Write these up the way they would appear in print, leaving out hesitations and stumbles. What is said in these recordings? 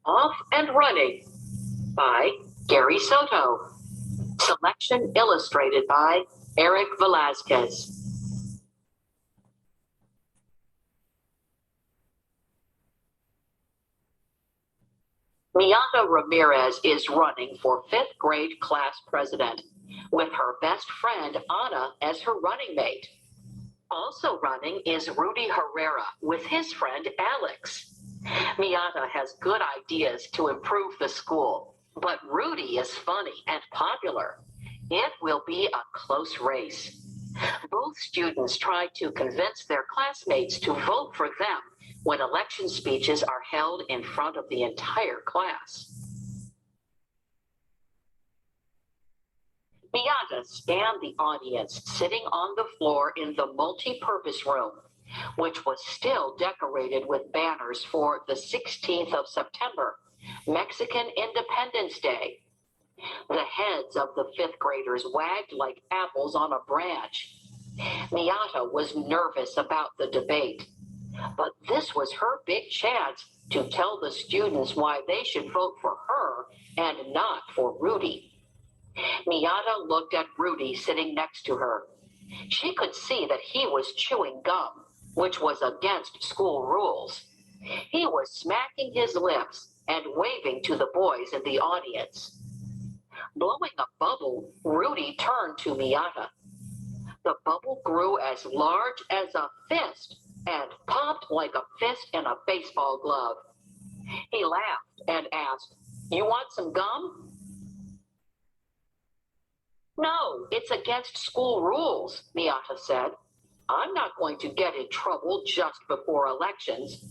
Off and Running by Gary Soto. Selection illustrated by Eric Velazquez. Miata Ramirez is running for fifth grade class president, with her best friend Anna as her running mate. Also running is Rudy Herrera with his friend Alex. Miata has good ideas to improve the school, but Rudy is funny and popular. It will be a close race. Both students try to convince their classmates to vote for them when election speeches are held in front of the entire class. Miata scanned the audience sitting on the floor in the multi-purpose room, which was still decorated with banners for the 16th of September, Mexican Independence Day. The heads of the fifth graders wagged like apples on a branch. Miata was nervous about the debate, but this was her big chance to tell the students why they should vote for her and not for Rudy. Miata looked at Rudy sitting next to her. She could see that he was chewing gum, which was against school rules. He was smacking his lips and waving to the boys in the audience. Blowing a bubble, Rudy turned to Miata. The bubble grew as large as a fist and popped like a fist in a baseball glove. He laughed and asked, "You want some gum?" "No, it's against school rules," Miata said. "I'm not going to get in trouble just before elections."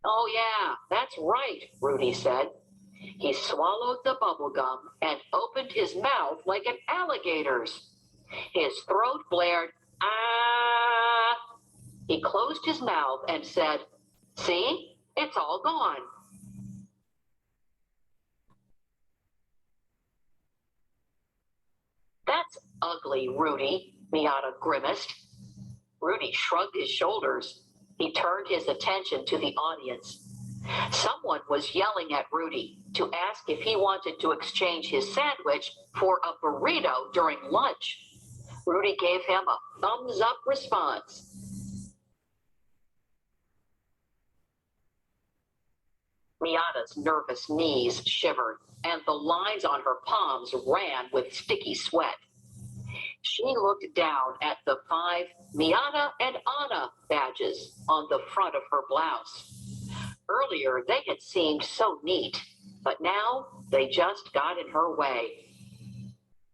"Oh yeah, that's right," Rudy said. He swallowed the bubble gum and opened his mouth like an alligator's. His throat blared, "Ah!" He closed his mouth and said, "See, it's all gone." "That's ugly, Rudy," Miata grimaced. Rudy shrugged his shoulders. He turned his attention to the audience. Someone was yelling at Rudy to ask if he wanted to exchange his sandwich for a burrito during lunch. Rudy gave him a thumbs-up response. Miata's nervous knees shivered, and the lines on her palms ran with sticky sweat. She looked down at the 5 Miata and Anna badges on the front of her blouse. Earlier, they had seemed so neat, but now they just got in her way.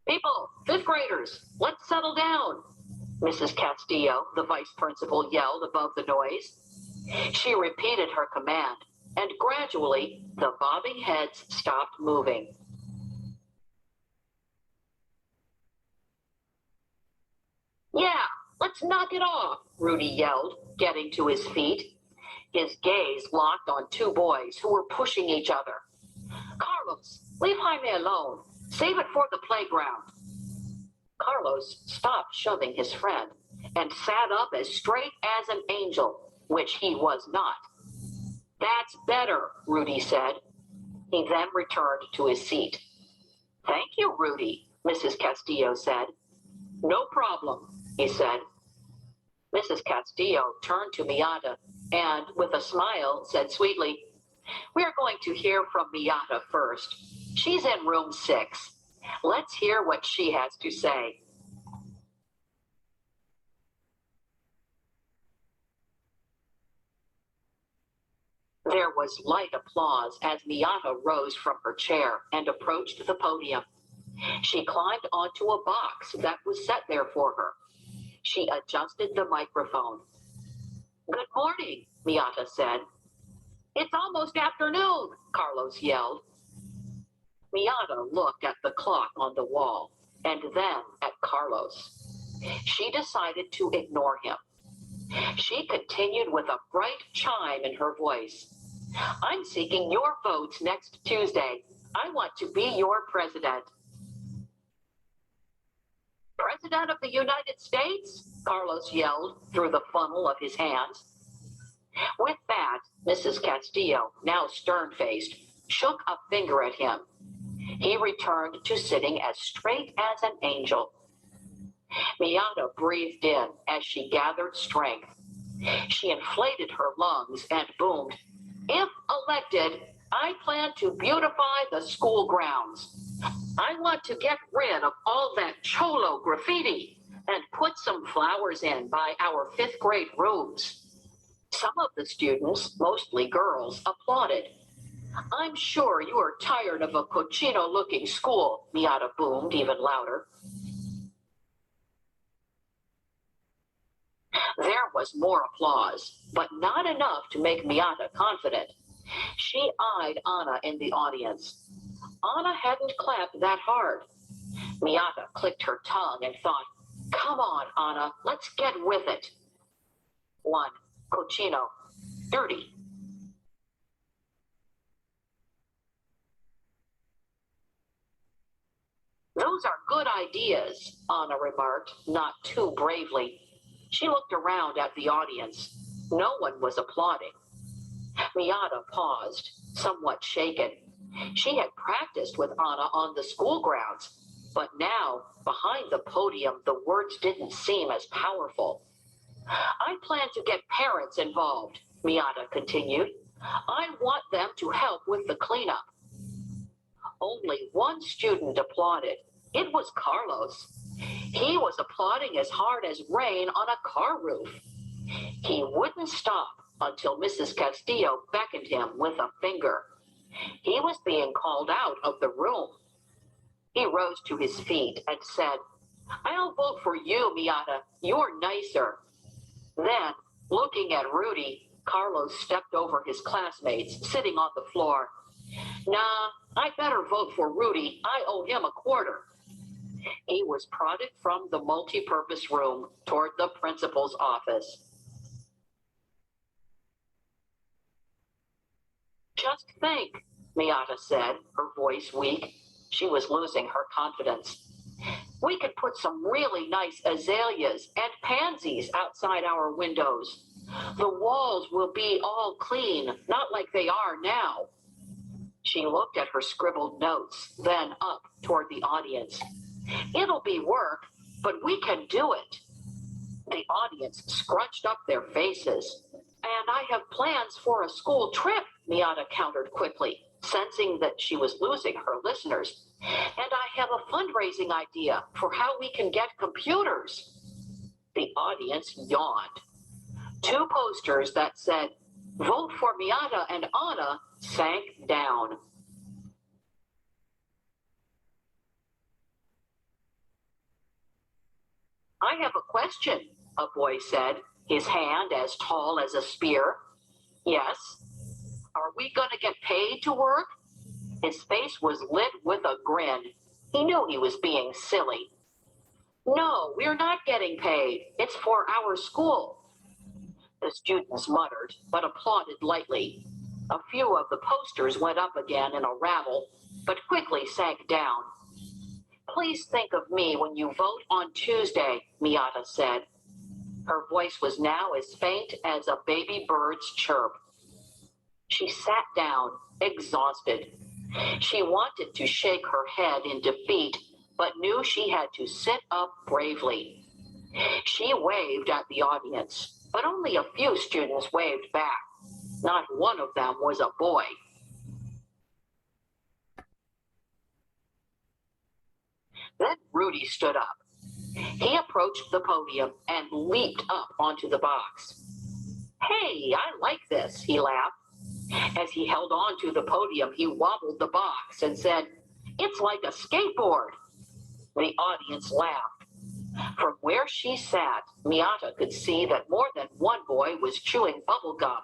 "People, fifth graders, let's settle down," Mrs. Castillo, the vice principal, yelled above the noise. She repeated her command, and gradually the bobbing heads stopped moving. "Yeah, let's knock it off," Rudy yelled, getting to his feet. His gaze locked on 2 boys who were pushing each other. "Carlos, leave Jaime alone. Save it for the playground." Carlos stopped shoving his friend and sat up as straight as an angel, which he was not. "That's better," Rudy said. He then returned to his seat. "Thank you, Rudy," Mrs. Castillo said. "No problem," he said. Mrs. Castillo turned to Miata and, with a smile, said sweetly, "We're going to hear from Miata first. She's in room 6. Let's hear what she has to say." There was light applause as Miata rose from her chair and approached the podium. She climbed onto a box that was set there for her. She adjusted the microphone. "Good morning," Miata said. "It's almost afternoon," Carlos yelled. Miata looked at the clock on the wall and then at Carlos. She decided to ignore him. She continued with a bright chime in her voice. "I'm seeking your votes next Tuesday. I want to be your president." "President of the United States?" Carlos yelled through the funnel of his hands. With that, Mrs. Castillo, now stern-faced, shook a finger at him. He returned to sitting as straight as an angel. Miata breathed in as she gathered strength. She inflated her lungs and boomed, "If elected, I plan to beautify the school grounds. I want to get rid of all that cholo graffiti and put some flowers in by our fifth grade rooms." Some of the students, mostly girls, applauded. "I'm sure you are tired of a cochino-looking school," Miata boomed even louder. There was more applause, but not enough to make Miata confident. She eyed Anna in the audience. Anna hadn't clapped that hard. Miata clicked her tongue and thought, "Come on, Anna, let's get with it." 1. Cochino. Dirty. "Those are good ideas," Anna remarked, not too bravely. She looked around at the audience. No one was applauding. Miata paused, somewhat shaken. She had practiced with Anna on the school grounds, but now, behind the podium, the words didn't seem as powerful. "I plan to get parents involved," Miata continued. "I want them to help with the cleanup." Only one student applauded. It was Carlos. He was applauding as hard as rain on a car roof. He wouldn't stop until Mrs. Castillo beckoned him with a finger. He was being called out of the room. He rose to his feet and said, "I'll vote for you, Miata. You're nicer." Then, looking at Rudy, Carlos stepped over his classmates sitting on the floor. "Nah, I better vote for Rudy. I owe him a quarter." He was prodded from the multi-purpose room toward the principal's office. "Just think," Miata said, her voice weak. She was losing her confidence. "We could put some really nice azaleas and pansies outside our windows. The walls will be all clean, not like they are now." She looked at her scribbled notes, then up toward the audience. "It'll be work, but we can do it." The audience scrunched up their faces. "And I have plans for a school trip," Miata countered quickly, sensing that she was losing her listeners. "And I have a fundraising idea for how we can get computers." The audience yawned. 2 posters that said, "Vote for Miata and Anna," sank down. "I have a question," a boy said, his hand as tall as a spear. "Yes." "Are we going to get paid to work?" His face was lit with a grin. He knew he was being silly. "No, we're not getting paid. It's for our school." The students muttered, but applauded lightly. A few of the posters went up again in a rabble, but quickly sank down. "Please think of me when you vote on Tuesday," Miata said. Her voice was now as faint as a baby bird's chirp. She sat down, exhausted. She wanted to shake her head in defeat, but knew she had to sit up bravely. She waved at the audience, but only a few students waved back. Not one of them was a boy. Then Rudy stood up. He approached the podium and leaped up onto the box. "Hey, I like this," he laughed. As he held on to the podium, he wobbled the box and said, "It's like a skateboard." The audience laughed. From where she sat, Miata could see that more than one boy was chewing bubble gum.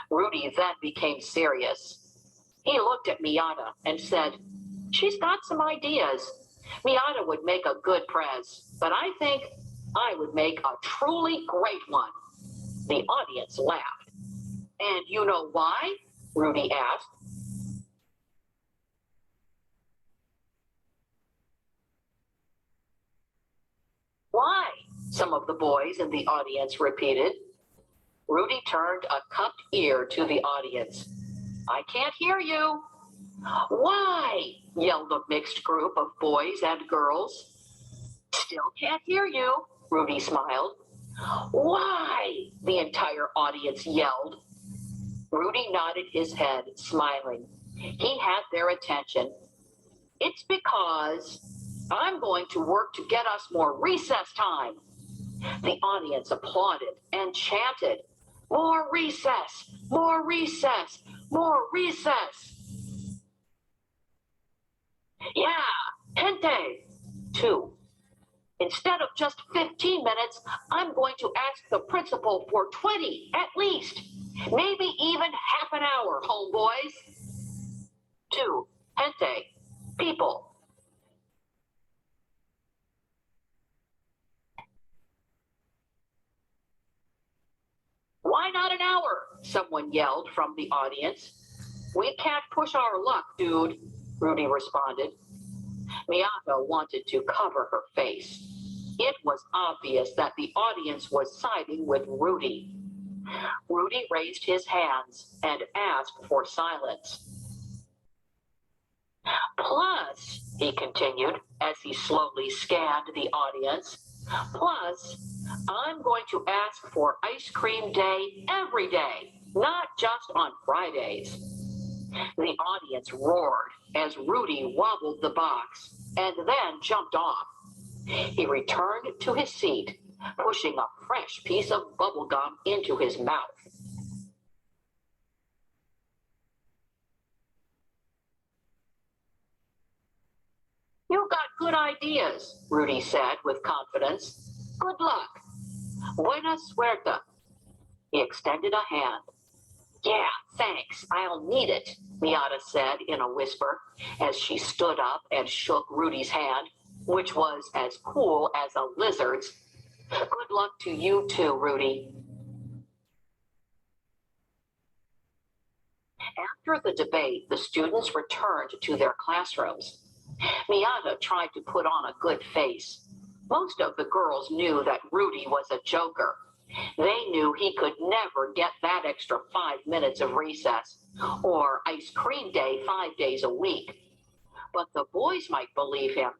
Rudy then became serious. He looked at Miata and said, "She's got some ideas. Miata would make a good prez, but I think I would make a truly great one." The audience laughed. "And you know why?" Rudy asked. "Why?" some of the boys in the audience repeated. Rudy turned a cupped ear to the audience. I can't hear you. Why? Yelled a mixed group of boys and girls. Still can't hear you, Rudy smiled. Why? The entire audience yelled. Rudy nodded his head, smiling. He had their attention. It's because I'm going to work to get us more recess time. The audience applauded and chanted, more recess, more recess, more recess. Yeah, gente. 2. Instead of just 15 minutes, I'm going to ask the principal for 20 at least. Maybe even half an hour, homeboys. 2. Gente. People. Why not an hour? Someone yelled from the audience. We can't push our luck, dude, Rudy responded. Miyako wanted to cover her face. It was obvious that the audience was siding with Rudy. Rudy raised his hands and asked for silence. Plus, he continued as he slowly scanned the audience, plus, I'm going to ask for ice cream day every day, not just on Fridays. The audience roared as Rudy wobbled the box and then jumped off. He returned to his seat, pushing a fresh piece of bubble gum into his mouth. You got good ideas, Rudy said with confidence. Good luck. Buena suerte. He extended a hand. Yeah, thanks. I'll need it, Miata said in a whisper as she stood up and shook Rudy's hand, which was as cool as a lizard's. Good luck to you too, Rudy. After the debate, the students returned to their classrooms. Miata tried to put on a good face. Most of the girls knew that Rudy was a joker. They knew he could never get that extra 5 minutes of recess or ice cream day 5 days a week. But the boys might believe him.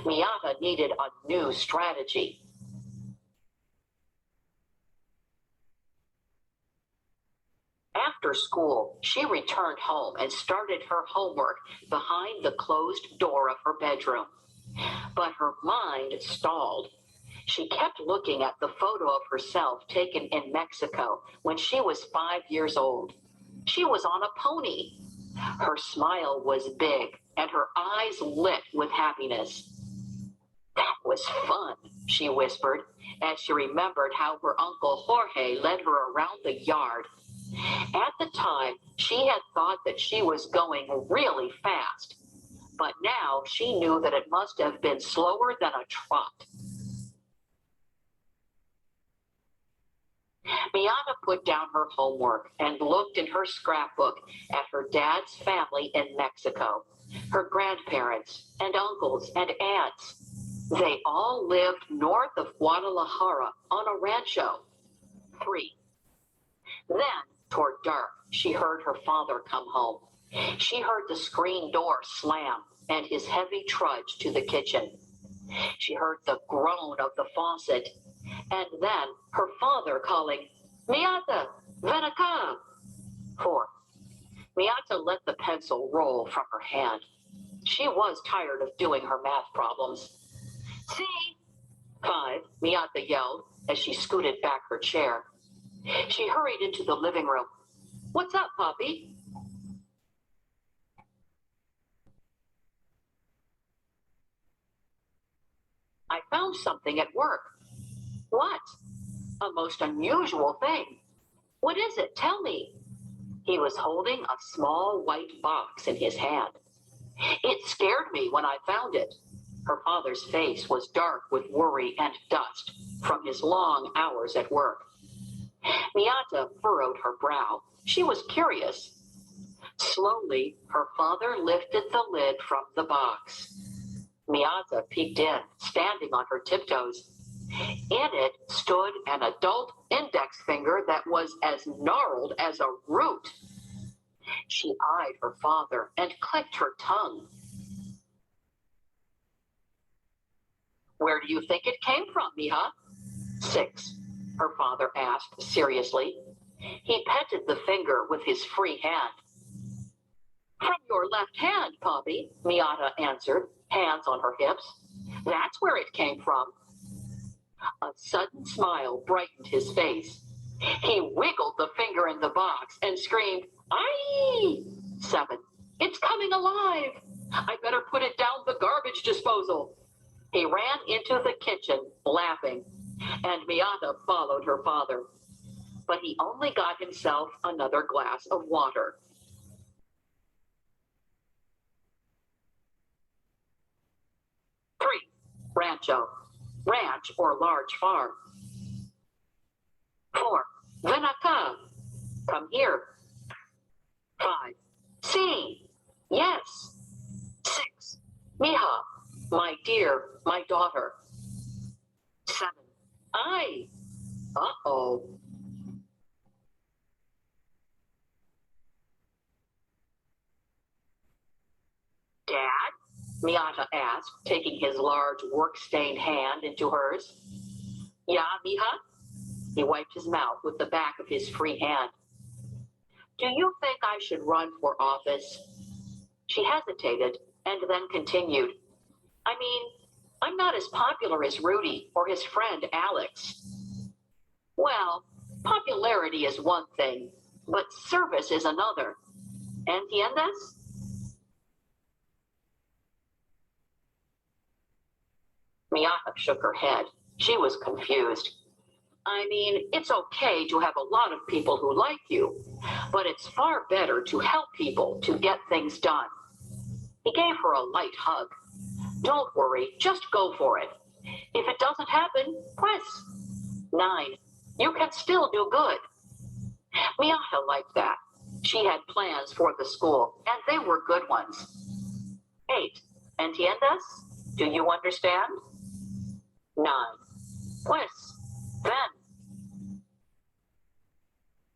Miata needed a new strategy. After school, she returned home and started her homework behind the closed door of her bedroom. But her mind stalled. She kept looking at the photo of herself taken in Mexico when she was 5 years old. She was on a pony. Her smile was big and her eyes lit with happiness. That was fun, she whispered, as she remembered how her uncle Jorge led her around the yard. At the time, she had thought that she was going really fast, but now she knew that it must have been slower than a trot. Miata put down her homework and looked in her scrapbook at her dad's family in Mexico, her grandparents and uncles and aunts. They all lived north of Guadalajara on a rancho. 3. Then, toward dark, she heard her father come home. She heard the screen door slam and his heavy trudge to the kitchen. She heard the groan of the faucet, and then her father calling, Miata, ven acá. 4. Miata let the pencil roll from her hand. She was tired of doing her math problems. See? 5, Miata yelled as she scooted back her chair. She hurried into the living room. What's up, Poppy? I found something at work. What? A most unusual thing. What is it? Tell me. He was holding a small white box in his hand. It scared me when I found it. Her father's face was dark with worry and dust from his long hours at work. Miata furrowed her brow. She was curious. Slowly, her father lifted the lid from the box. Miata peeked in, standing on her tiptoes. In it stood an adult index finger that was as gnarled as a root. She eyed her father and clicked her tongue. Where do you think it came from, mija? 6, her father asked seriously. He petted the finger with his free hand. From your left hand, Poppy, Miata answered, hands on her hips. That's where it came from. A sudden smile brightened his face. He wiggled the finger in the box and screamed, "Aye!" 7, it's coming alive. I better put it down the garbage disposal. He ran into the kitchen, laughing, and Miata followed her father. But he only got himself another glass of water. 3, rancho, ranch or large farm. 4, ven acá, come here. 5, sí, yes. 6, mija, my dear, my daughter. 7, ay, uh-oh. Dad? Miata asked, taking his large work-stained hand into hers. Yeah, mija? He wiped his mouth with the back of his free hand. Do you think I should run for office? She hesitated and then continued. I mean, I'm not as popular as Rudy or his friend Alex. Well, popularity is one thing, but service is another. ¿Entiendes? Miata shook her head. She was confused. I mean, it's okay to have a lot of people who like you, but it's far better to help people to get things done. He gave her a light hug. Don't worry, just go for it. If it doesn't happen, pues. 9, you can still do good. Miata liked that. She had plans for the school, and they were good ones. 8, entiendes? Do you understand? 9, pues. Then